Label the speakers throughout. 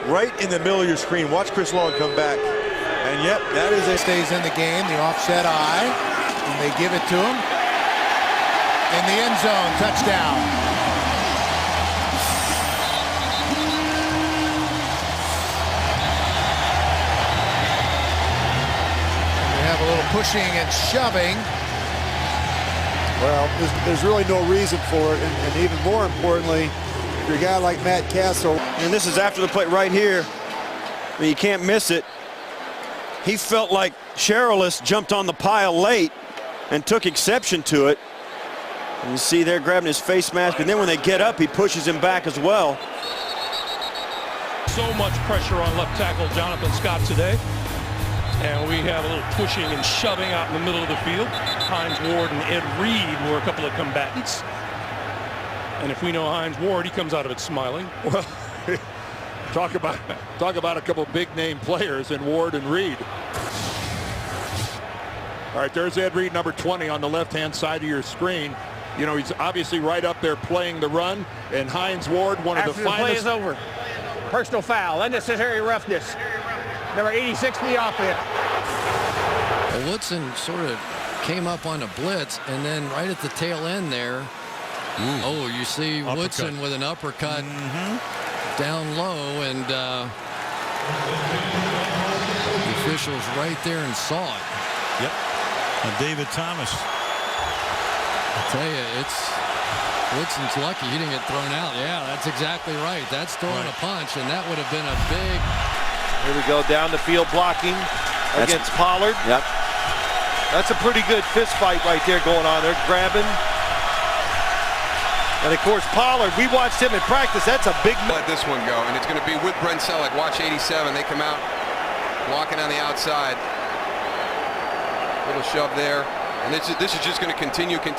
Speaker 1: right in the middle of your screen. Watch Chris Long come back. And yep, that is it.
Speaker 2: Stays in the game, the offset eye, and they give it to him. In the end zone, touchdown. We have a little pushing and shoving.
Speaker 3: Well, there's really no reason for it, and even more importantly, for a guy like Matt Castle.
Speaker 4: And this is after the play right here. I mean, you can't miss it. He felt like Cherilus jumped on the pile late and took exception to it. And you see they're grabbing his face mask, and then when they get up, he pushes him back as well.
Speaker 5: So much pressure on left tackle Jonathan Scott today. And we have a little pushing and shoving out in the middle of the field. Hines Ward and Ed Reed were a couple of combatants. And if we know Hines Ward, he comes out of it smiling.
Speaker 6: Well, talk about a couple of big name players in Ward and Reed. All right, there's Ed Reed, number 20 on the left-hand side of your screen. You know, he's obviously right up there playing the run. And Hines Ward, one of the finest.
Speaker 7: After the play is over, personal foul, unnecessary roughness. Number 86 in the offense.
Speaker 8: Well, Woodson sort of came up on a blitz, and then right at the tail end there, oh, you see uppercut. Woodson with an uppercut down low, and the officials right there and saw it.
Speaker 9: Yep. And David Thomas.
Speaker 8: I tell you, Woodson's lucky he didn't get thrown out. Yeah, that's exactly right. That's throwing a punch, and that would have been a big.
Speaker 10: Here we go, down the field blocking against Pollard.
Speaker 4: Yep.
Speaker 10: That's a pretty good fist fight right there going on. They're grabbing. And of course, Pollard, we watched him in practice. That's a big.
Speaker 11: Let this one go, and it's going to be with Brent Selleck. Watch 87. They come out blocking on the outside. Little shove there. And this is just going to continue. The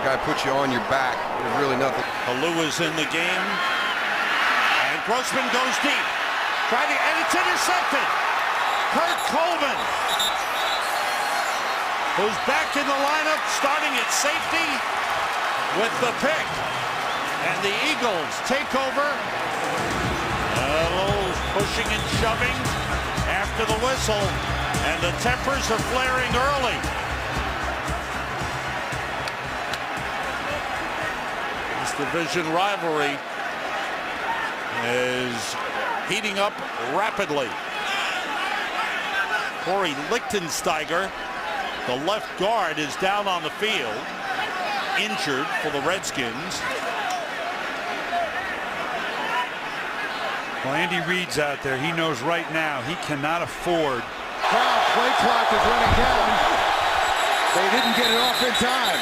Speaker 11: guy puts you on your back. There's really nothing.
Speaker 9: Alua's in the game. And Grossman goes deep. And it's intercepted. Kurt Coleman, who's back in the lineup, starting at safety with the pick. And the Eagles take over. A little pushing and shoving after the whistle. And the tempers are flaring early. This division rivalry is heating up rapidly. Corey Lichtensteiger, the left guard, is down on the field, injured for the Redskins.
Speaker 12: Well, Andy Reid's out there. He knows right now he cannot afford.
Speaker 2: Play clock is running down. They didn't get it off in time.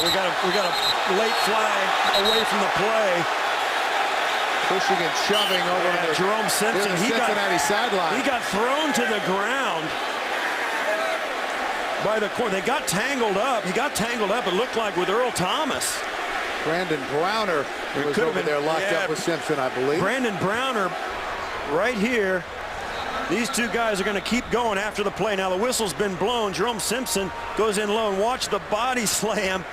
Speaker 4: We got a late flag away from the play.
Speaker 2: Pushing and shoving over to
Speaker 4: Jerome Simpson.
Speaker 2: the Cincinnati sideline.
Speaker 4: He got thrown to the ground by the corner. They got tangled up. He got tangled up, it looked like, with Earl Thomas.
Speaker 2: Brandon Browner was over there locked up with Simpson, I believe.
Speaker 4: Brandon Browner right here. These two guys are going to keep going after the play. Now the whistle's been blown. Jerome Simpson goes in low and watch the body slam.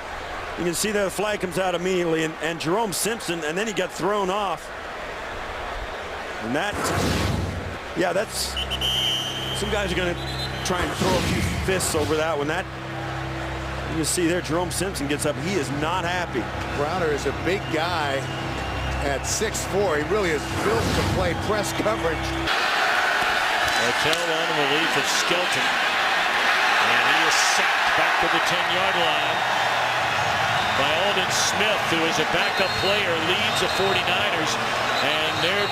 Speaker 4: You can see that the flag comes out immediately, and Jerome Simpson, and then he got thrown off. And that's some guys are going to try and throw a few fists over that one. That you can see there, Jerome Simpson gets up. He is not happy.
Speaker 2: Browner is a big guy at 6'4". He really is built to play press coverage.
Speaker 9: Martell on the relief of Skelton. And he is sacked back to the 10-yard line by Aldon Smith, who is a backup player, leads the 49ers. And they're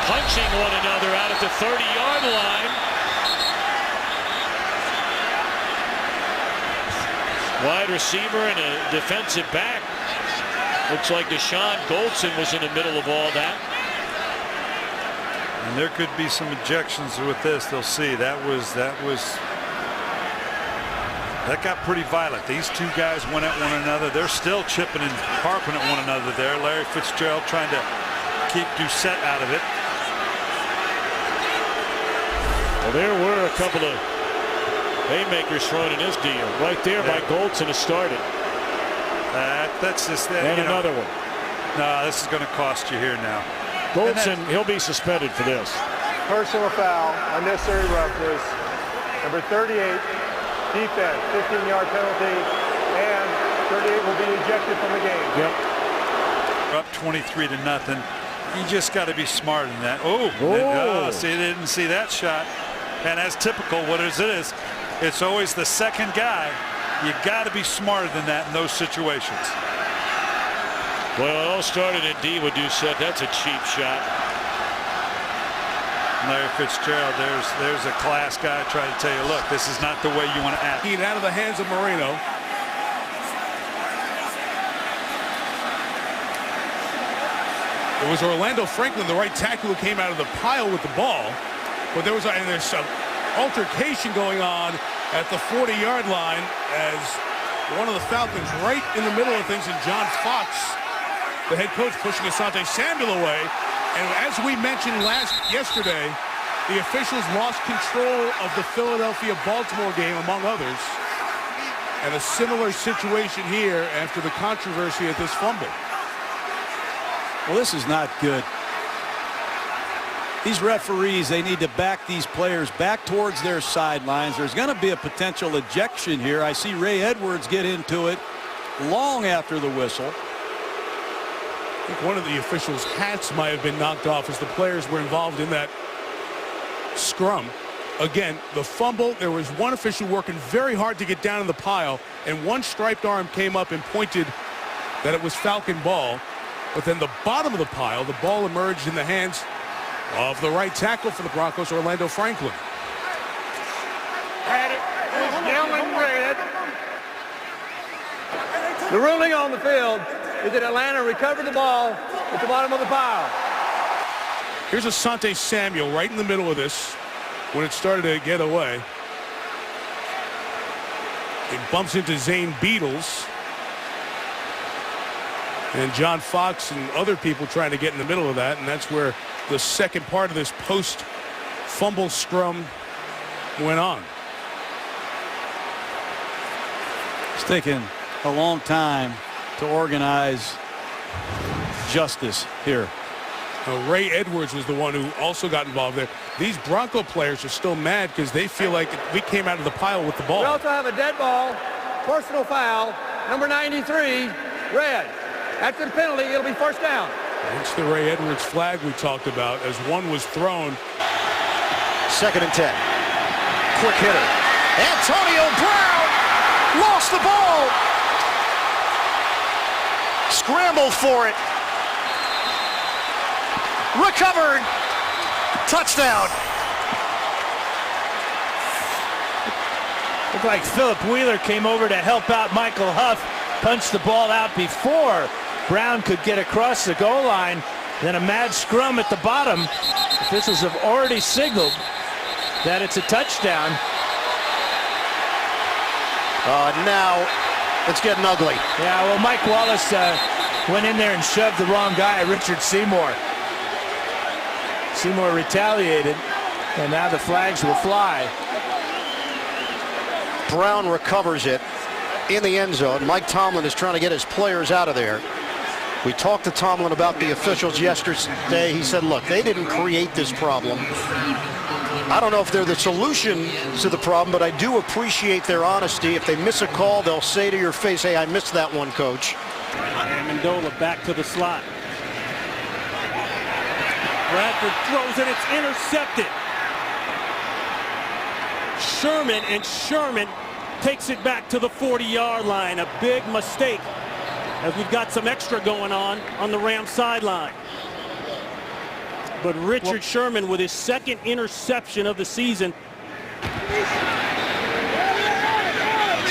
Speaker 9: punching one another out at the 30-yard line. Wide receiver and a defensive back. Looks like Deshaun Goldson was in the middle of all that.
Speaker 12: And there could be some ejections with this. They'll see. That got pretty violent. These two guys went at one another. They're still chipping and harping at one another there. Larry Fitzgerald trying to keep Doucette out of it.
Speaker 9: Well, there were a couple of haymakers thrown in his deal. Right there by Goldson to start it.
Speaker 12: That's just that.
Speaker 9: And another one.
Speaker 12: No, this is going to cost you here now.
Speaker 9: Goldson, he'll be suspended for this.
Speaker 13: Personal foul, unnecessary roughness. Number 38, defense, 15-yard penalty, and 38 will be ejected from the game.
Speaker 9: Yep.
Speaker 12: We're up 23-0. You just got to be smart in that. Oh, see, didn't see that shot. And as typical, what is it is, it's always the second guy. You got to be smarter than that in those situations.
Speaker 9: Well, it all started in D with Doucette. That's a cheap shot.
Speaker 12: Larry Fitzgerald, there's a class guy trying to tell you, look, this is not the way you want to act.
Speaker 14: Out of the hands of Marino. It was Orlando Franklin, the right tackle, who came out of the pile with the ball. But there's some altercation going on at the 40-yard line as one of the Falcons right in the middle of things, and John Fox, the head coach, pushing Asante Samuel away. And as we mentioned yesterday, the officials lost control of the Philadelphia-Baltimore game, among others. And a similar situation here after the controversy at this fumble.
Speaker 15: Well, this is not good. These referees, they need to back these players back towards their sidelines. There's going to be a potential ejection here. I see Ray Edwards get into it long after the whistle.
Speaker 14: I think one of the officials' hats might have been knocked off as the players were involved in that scrum. Again, the fumble, there was one official working very hard to get down in the pile, and one striped arm came up and pointed that it was Falcon ball. But then the bottom of the pile, the ball emerged in the hands of the right tackle for the Broncos, Orlando Franklin.
Speaker 7: Had it. Yellow and red. The ruling on the field is that Atlanta recovered the ball at the bottom of the pile.
Speaker 14: Here's Asante Samuel right in the middle of this when it started to get away. He bumps into Zane Beatles. And John Fox and other people trying to get in the middle of that, and that's where the second part of this post-fumble scrum went on.
Speaker 15: It's taken a long time to organize justice here.
Speaker 14: Ray Edwards was the one who also got involved there. These Bronco players are still mad because they feel like we came out of the pile with the ball.
Speaker 7: We also have a dead ball, personal foul, number 93, red. After the penalty, it'll be first down.
Speaker 14: It's the Ray Edwards flag we talked about as one was thrown.
Speaker 16: 2nd and 10. Quick hitter. Antonio Brown lost the ball. Scrambled for it. Recovered. Touchdown.
Speaker 17: Looked like Philip Wheeler came over to help out Michael Huff. Punched the ball out before Brown could get across the goal line. Then a mad scrum at the bottom. Officials have already signaled that it's a touchdown.
Speaker 16: Now it's getting ugly.
Speaker 17: Yeah, well, Mike Wallace went in there and shoved the wrong guy, Richard Seymour. Seymour retaliated, and now the flags will fly.
Speaker 16: Brown recovers it in the end zone. Mike Tomlin is trying to get his players out of there. We talked to Tomlin about the officials yesterday. He said, look, they didn't create this problem. I don't know if they're the solution to the problem, but I do appreciate their honesty. If they miss a call, they'll say to your face, hey, I missed that one, coach.
Speaker 17: Amendola back to the slot. Bradford throws and it's intercepted. Sherman takes it back to the 40-yard line. A big mistake as we've got some extra going on the Rams sideline. But Richard Sherman with his second interception of the season.
Speaker 9: 2nd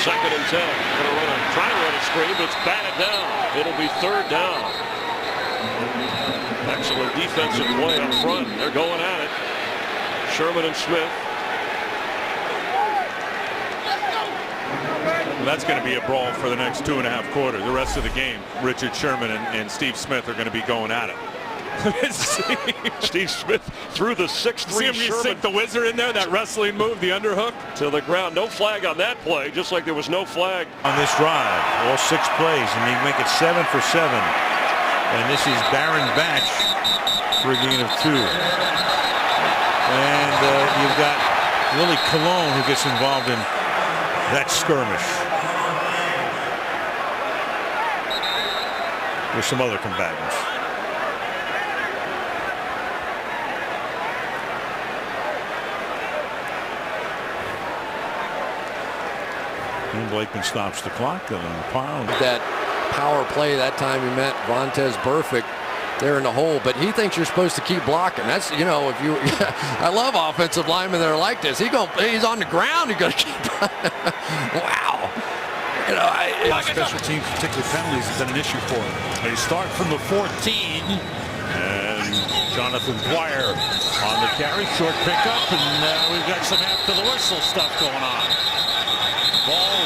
Speaker 9: and 10. Try to run a screen, but it's batted down. It'll be 3rd down. Excellent defensive play up front. They're going at it. Sherman and Smith.
Speaker 6: That's going to be a brawl for the next 2.5 quarters. The rest of the game, Richard Sherman and Steve Smith are going to be going at it.
Speaker 9: Steve Smith threw the 6'3"
Speaker 14: See him sink the Wizard in there, that wrestling move, the underhook.
Speaker 9: to the ground. No flag on that play, just like there was no flag
Speaker 1: on this drive. All 6 plays, and they make it 7 for 7. And this is Baron Batch for a gain of 2. And you've got Willie Colon who gets involved in that skirmish with some other combatants. And Blakeman stops the clock on the pile.
Speaker 8: That power play that time he met Vontez Burfict there in the hole, but he thinks you're supposed to keep blocking. That's, you know, if you I love offensive linemen that are like this. He's on the ground, you got to keep wow. You know,
Speaker 12: special teams, particularly penalties, has been an issue for him. They start from the 14, and Jonathan Dwyer on the carry, short pickup, and we've got some after the whistle stuff going on. Ball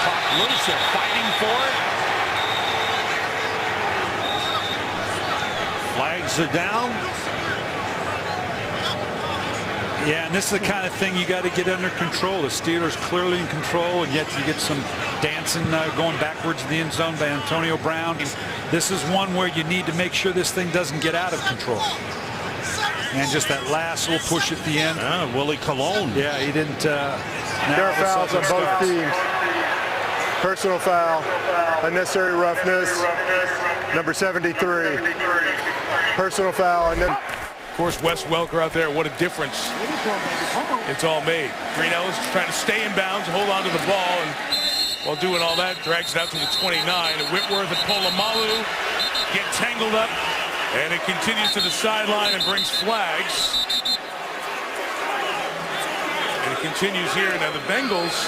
Speaker 12: popped loose, they're fighting for it. Flags are down. Yeah, and this is the kind of thing you got to get under control. The Steelers clearly in control, and yet you get some dancing going backwards in the end zone by Antonio Brown. This is one where you need to make sure this thing doesn't get out of control. And just that last little push at the end. Willie Colon. Yeah, he didn't.
Speaker 13: There are fouls on both teams. Personal foul, unnecessary roughness, number 73. Personal foul, and then.
Speaker 14: Of course, Wes Welker out there, what a difference it's all made. Greenell's trying to stay in bounds, hold on to the ball, and while doing all that, drags it out to the 29. Whitworth and Polamalu get tangled up, and it continues to the sideline and brings flags. And it continues here. Now the Bengals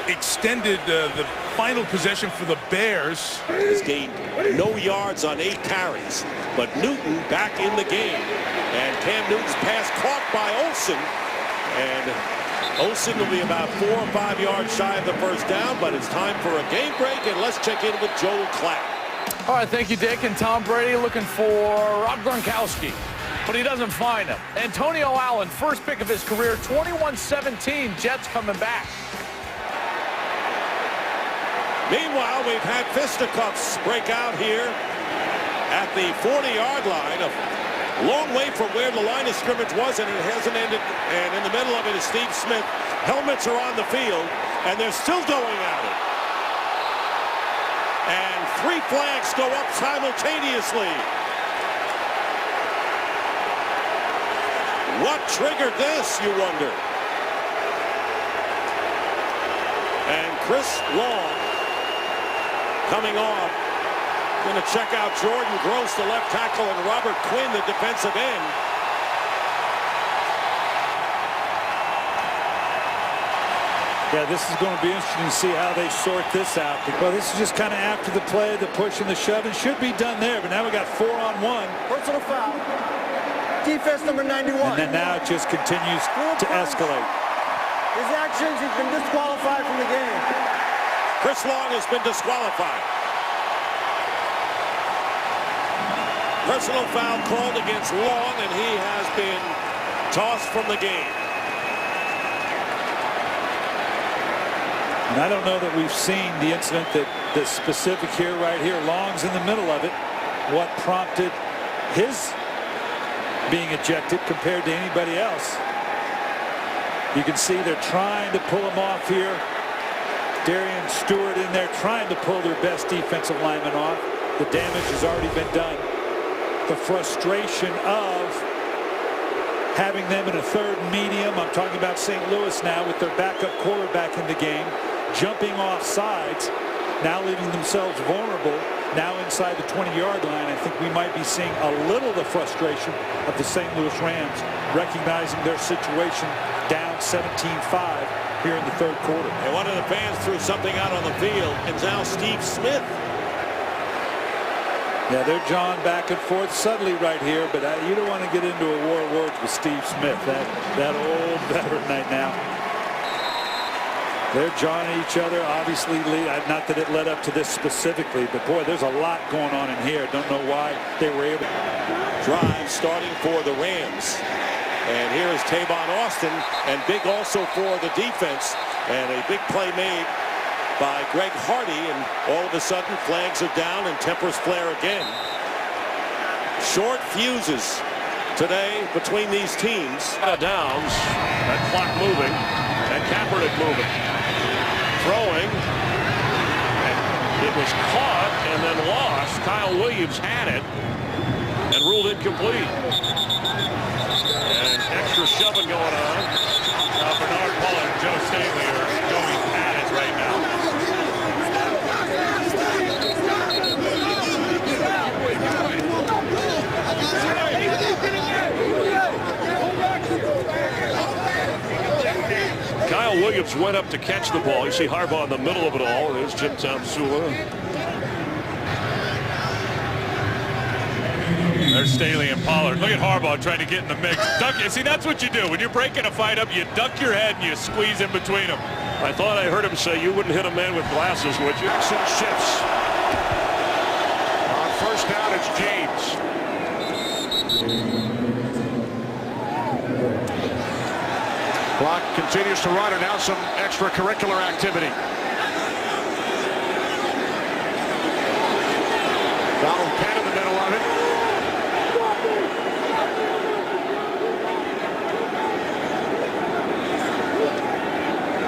Speaker 14: extended the final possession for the Bears.
Speaker 9: Has gained no yards on 8 carries, but Newton back in the game, and Cam Newton's pass caught by Olsen, and Olsen will be about 4 or 5 yards shy of the first down, but it's time for a game break, and let's check in with Joel Klatt.
Speaker 18: All right, thank you, Dick. And Tom Brady looking for Rob Gronkowski, but he doesn't find him. Antonio Allen, first pick of his career, 21-17, Jets coming back.
Speaker 9: Meanwhile, we've had fisticuffs break out here at the 40-yard line. A long way from where the line of scrimmage was, and it hasn't ended. And in the middle of it is Steve Smith. Helmets are on the field, and they're still going at it. And 3 flags go up simultaneously. What triggered this, you wonder? And Chris Long coming off. Going to check out Jordan Gross, the left tackle, and Robert Quinn, the defensive end.
Speaker 12: Yeah, this is going to be interesting to see how they sort this out. Well, this is just kind of after the play, the push and the shove. It should be done there, but now we got 4-on-1.
Speaker 7: Personal foul. Defense number 91.
Speaker 12: And then now it just continues to escalate.
Speaker 7: His actions, he's been disqualified from the game.
Speaker 9: Chris Long has been disqualified. Personal foul called against Long, and he has been tossed from the game.
Speaker 12: And I don't know that we've seen the incident that's specific here, right here. Long's in the middle of it. What prompted his being ejected compared to anybody else? You can see they're trying to pull him off here. Darian Stewart in there trying to pull their best defensive lineman off. The damage has already been done. The frustration of having them in a third medium. I'm talking about St. Louis now with their backup quarterback in the game, jumping off sides, now leaving themselves vulnerable, now inside the 20-yard line. I think we might be seeing a little of the frustration of the St. Louis Rams, recognizing their situation down 17-5 here in the third quarter.
Speaker 9: And one of the fans threw something out on the field, and now Steve Smith.
Speaker 12: Yeah, they're jawing back and forth subtly right here, but you don't want to get into a war of words with Steve Smith, that old veteran right now.
Speaker 19: They're jawing at each other. Obviously, not that it led up to this specifically, but boy, there's a lot going on in here. Don't know why they were able to
Speaker 20: drive starting for the Rams. And here is Tavon Austin, and big also for the defense. And a big play made by Greg Hardy, and all of a sudden flags are down and tempers flare again. Short fuses today between these teams.
Speaker 9: Downs, that clock moving, and Kaepernick moving. Throwing, and it was caught and then lost. Kyle Williams had it and ruled incomplete. And extra shoving going on.
Speaker 1: Bernard Pollard and Joe Staley are going at it right now.
Speaker 9: Kyle Williams went up to catch the ball. You see Harbaugh in the middle of it all. There's Jim Tomsula.
Speaker 1: There's Staley and Pollard. Look at Harbaugh trying to get in the mix. Duck it. See, that's what you do. When you're breaking a fight up, you duck your head and you squeeze in between them.
Speaker 9: I thought I heard him say you wouldn't hit a man with glasses, would you?
Speaker 6: Jackson shifts. On first down, it's James. Clock continues to run, and now some extracurricular activity. Donald Penn in the middle of it.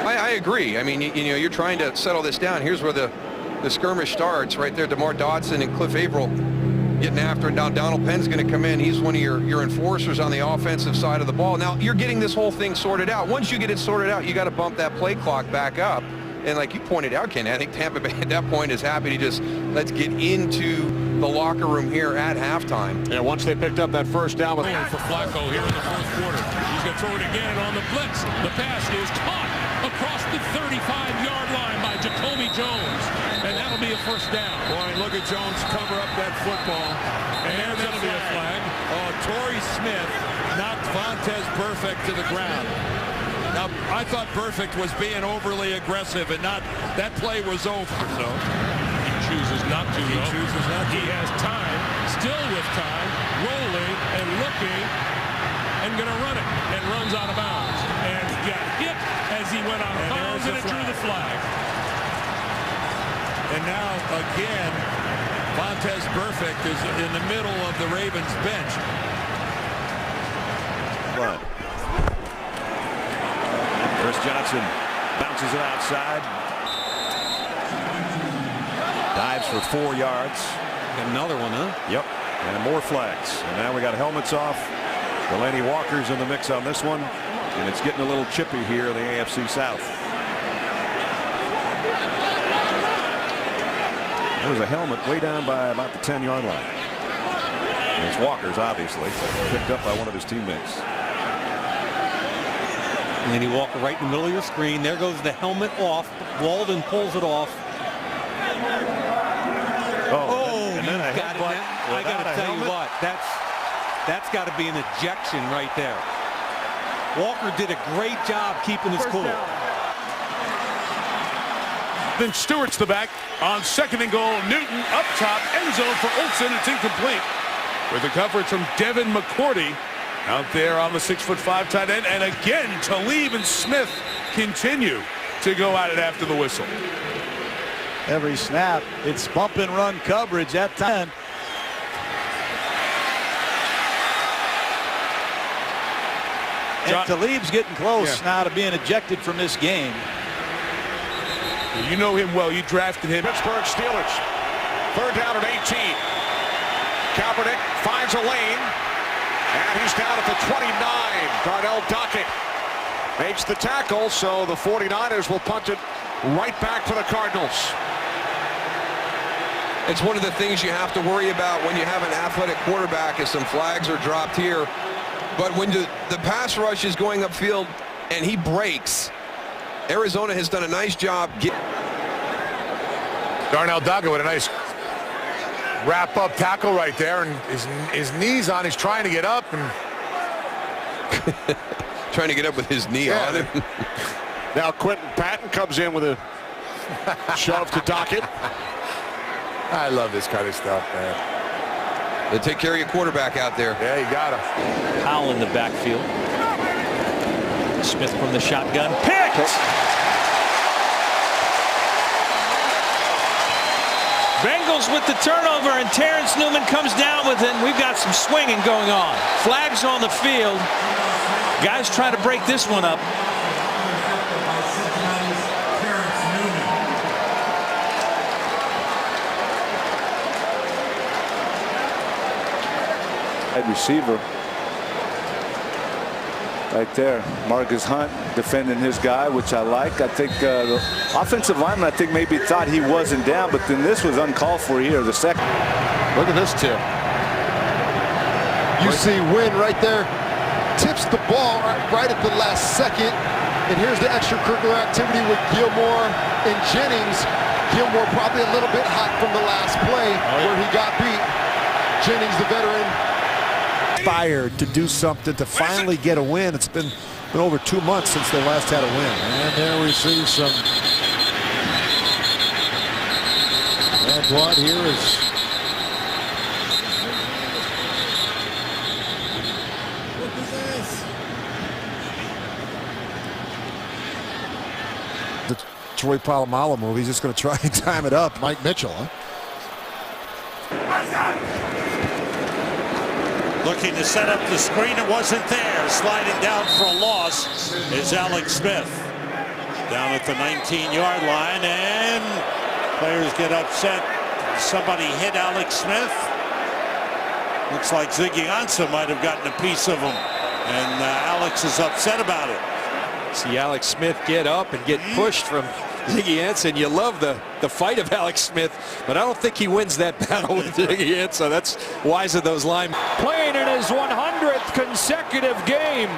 Speaker 11: I agree. I mean, you know, you're trying to settle this down. Here's where the skirmish starts right there. DeMar Dodson and Cliff Averill getting after it. Now Donald Penn's going to come in. He's one of your enforcers on the offensive side of the ball. Now you're getting this whole thing sorted out. Once you get it sorted out, you got to bump that play clock back up. And like you pointed out, Ken, I think Tampa Bay at that point is happy to just let's get into the locker room here at halftime.
Speaker 6: Yeah, once they picked up that first down with
Speaker 5: for Flacco here in the fourth quarter. He's going to throw it again on the blitz. The pass is caught across the 35-yard line by Jacoby Jones. And that'll be a first down.
Speaker 6: Boy, look at Jones cover up that football.
Speaker 5: And that'll be a flag.
Speaker 15: Oh, Torrey Smith knocked Vontez Burfict to the ground. Now, I thought Burfict was being overly aggressive, and not that play was over.
Speaker 5: So he chooses not to.
Speaker 15: He chooses not to.
Speaker 5: He has time, still with time, rolling and looking, and going to run it, and runs out of bounds. And got hit as he went out of bounds, and it drew the flag.
Speaker 15: And now, again, Vontez Burfict is in the middle of the Ravens bench.
Speaker 1: Chris Johnson bounces it outside. Dives for 4 yards.
Speaker 15: Got another one, huh?
Speaker 1: Yep. And more flags. And now we got helmets off. Delaney Walker's in the mix on this one. And it's getting a little chippy here in the AFC South. There was a helmet way down by about the 10-yard line. And it's Walker's, obviously, picked up by one of his teammates.
Speaker 15: And then he walked right in the middle of your screen. There goes the helmet off. Walden pulls it off.
Speaker 1: And then a headbutt.
Speaker 15: I got to tell you what, that's got to be an ejection right there. Walker did a great job keeping his cool.
Speaker 14: Then Stewart's the back on 2nd and goal. Newton up top, end zone for Olsen. It's incomplete. With the coverage from Devin McCourty out there on the 6'5" tight end. And again, Talib and Smith continue to go at it after the whistle.
Speaker 15: Every snap, it's bump and run coverage at 10. And Talib's getting close now to being ejected from this game.
Speaker 14: You know him well. You drafted him.
Speaker 6: Pittsburgh Steelers. 3rd down at 18. Kaepernick finds a lane. And he's down at the 29. Darnell Dockett makes the tackle, so the 49ers will punt it right back for the Cardinals.
Speaker 11: It's one of the things you have to worry about when you have an athletic quarterback is some flags are dropped here. But when the pass rush is going upfield and he breaks, Arizona has done a nice job.
Speaker 13: Darnell Dockett with a nice wrap-up tackle right there, and his knees on. He's trying to get up and
Speaker 11: trying to get up with his knee on him.
Speaker 6: Now Quentin Patton comes in with a shove to Dockett.
Speaker 10: I love this kind of stuff, man.
Speaker 11: They take care of your quarterback out there.
Speaker 10: Yeah, you got him.
Speaker 21: Powell in the backfield. Smith from the shotgun. Picked! Bengals with the turnover, and Terrence Newman comes down with it, and we've got some swinging going on. Flags on the field. Guys trying to break this one up.
Speaker 22: Receiver right there, Marcus Hunt defending his guy, which I like. I think the offensive lineman, I think, maybe thought he wasn't down, but then this was uncalled for here, the second.
Speaker 2: Look at this tip. You see Wynn right there, tips the ball right at the last second, and here's the extracurricular activity with Gilmore and Jennings. Gilmore probably a little bit hot from the last play where he got beat. Jennings, the veteran, inspired to do something to finally get a win. It's been over 2 months since they last had a win. And there we see some bad blood. Here is the Troy Polamalu move. He's just going to try and time it up. Mike Mitchell, huh?
Speaker 23: Looking to set up the screen, it wasn't there. Sliding down for a loss is Alex Smith. Down at the 19-yard line, and players get upset. Somebody hit Alex Smith. Looks like Ziggy Ansah might have gotten a piece of him, and Alex is upset about it.
Speaker 24: See Alex Smith get up and get pushed from Ziggy Ansah, and you love the fight of Alex Smith, but I don't think he wins that battle with Ziggy Ansah. That's wise of those linemen.
Speaker 18: Playing in his 100th consecutive game.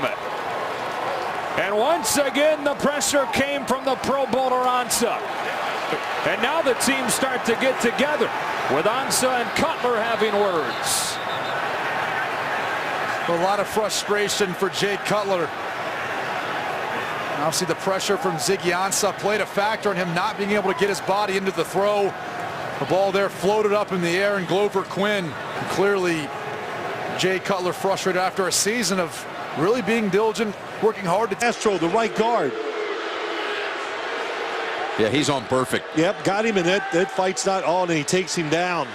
Speaker 18: And once again, the pressure came from the Pro Bowler Ansah. And now the teams start to get together, with Ansah and Cutler having words.
Speaker 11: A lot of frustration for Jay Cutler. Obviously, the pressure from Ziggy Ansah played a factor in him not being able to get his body into the throw. The ball there floated up in the air, and Glover Quinn, clearly Jay Cutler frustrated after a season of really being diligent, working hard to
Speaker 25: Astro, the right guard.
Speaker 11: Yeah, he's on perfect.
Speaker 25: Yep, got him, and that fight's not on, and he takes him down.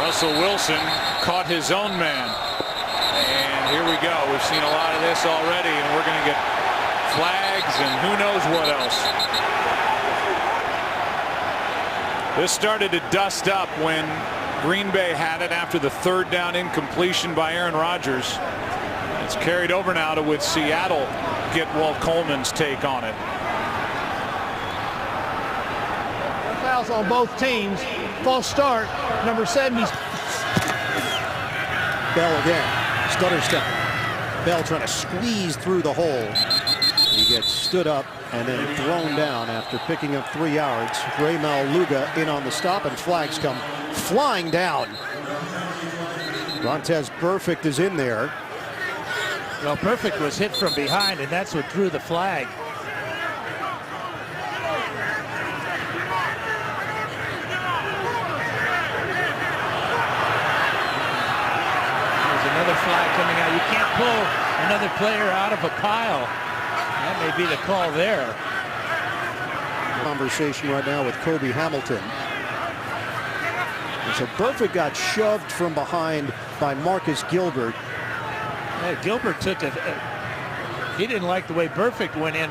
Speaker 18: Russell Wilson caught his own man. And here we go. We've seen a lot of this already, and we're going to get flags and who knows what else. This started to dust up when Green Bay had it after the third down incompletion by Aaron Rodgers. It's carried over now to with Seattle get Walt Coleman's take on it.
Speaker 26: Fouls on both teams. False start. Number 70.
Speaker 16: Bell again. Stutter step. Bell trying to squeeze through the hole. He gets stood up and then thrown down after picking up 3 yards. Ray Maluga in on the stop, and flags come flying down. Montez Perfect is in there.
Speaker 26: Well, Perfect was hit from behind, and that's what drew the flag. Flag coming out. You can't pull another player out of a pile. That may be the call there.
Speaker 16: Conversation right now with Kobe Hamilton. And so Perfect got shoved from behind by Marcus Gilbert.
Speaker 26: Yeah, Gilbert took it. He didn't like the way Perfect went in.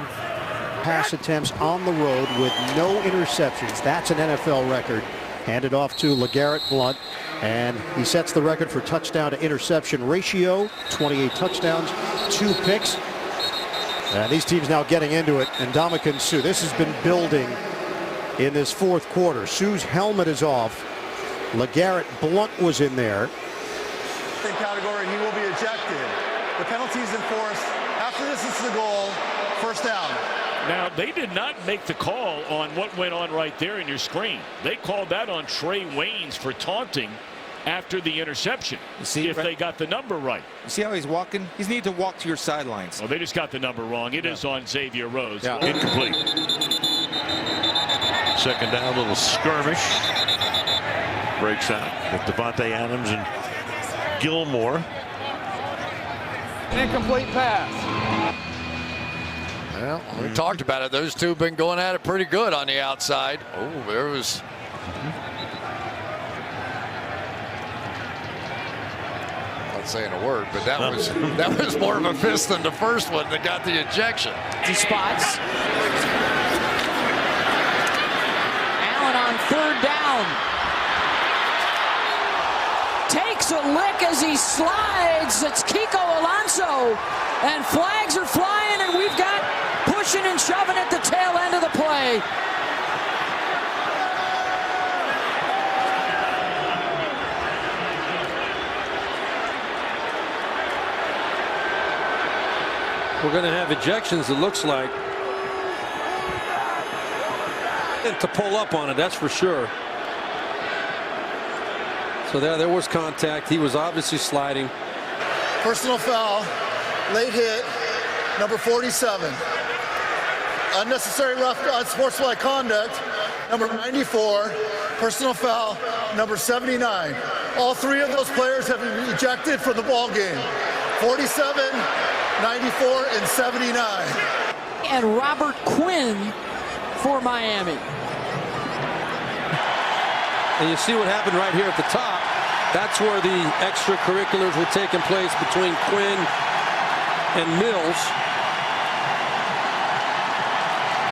Speaker 16: Pass attempts on the road with no interceptions. That's an NFL record. Handed off to LeGarrette Blount, and he sets the record for touchdown to interception ratio. 28 touchdowns, 2 picks. And these teams now getting into it. And Ndamukong Suh, this has been building in this fourth quarter. Suh's helmet is off. LeGarrette Blount was in there.
Speaker 13: Category, he will be ejected. The penalty is enforced. After this is the goal. First down.
Speaker 9: Now, they did not make the call on what went on right there in your screen. They called that on Trey Waynes for taunting after the interception.
Speaker 3: You see,
Speaker 9: if they got the number right.
Speaker 3: You see how he's walking? He's need to walk to your sidelines.
Speaker 9: Well, they just got the number wrong. It is on Xavier Rhodes.
Speaker 3: Yeah.
Speaker 9: Incomplete.
Speaker 4: Second down, little skirmish. Breaks out with Devontae Adams and Gilmore.
Speaker 18: Incomplete pass.
Speaker 7: Well, we talked about it. Those two have been going at it pretty good on the outside. Oh, there was. Not saying a word, but that was more of a fist than the first one that got the ejection.
Speaker 8: He spots. Allen on third down. Takes a lick as he slides. It's Kiko Alonso. And flags are flying, and we've got pushing and shoving at the tail end of the play.
Speaker 24: We're going to have ejections, it looks like. And to pull up on it, that's for sure. So there was contact. He was obviously sliding.
Speaker 12: Personal foul, late hit, number 47. Unnecessary rough, unsportsmanlike conduct, number 94. Personal foul, number 79. All three of those players have been ejected from the ball game. 47, 94, and 79.
Speaker 8: And Robert Quinn for Miami.
Speaker 24: And you see what happened right here at the top. That's where the extracurriculars were taking place between Quinn and Mills.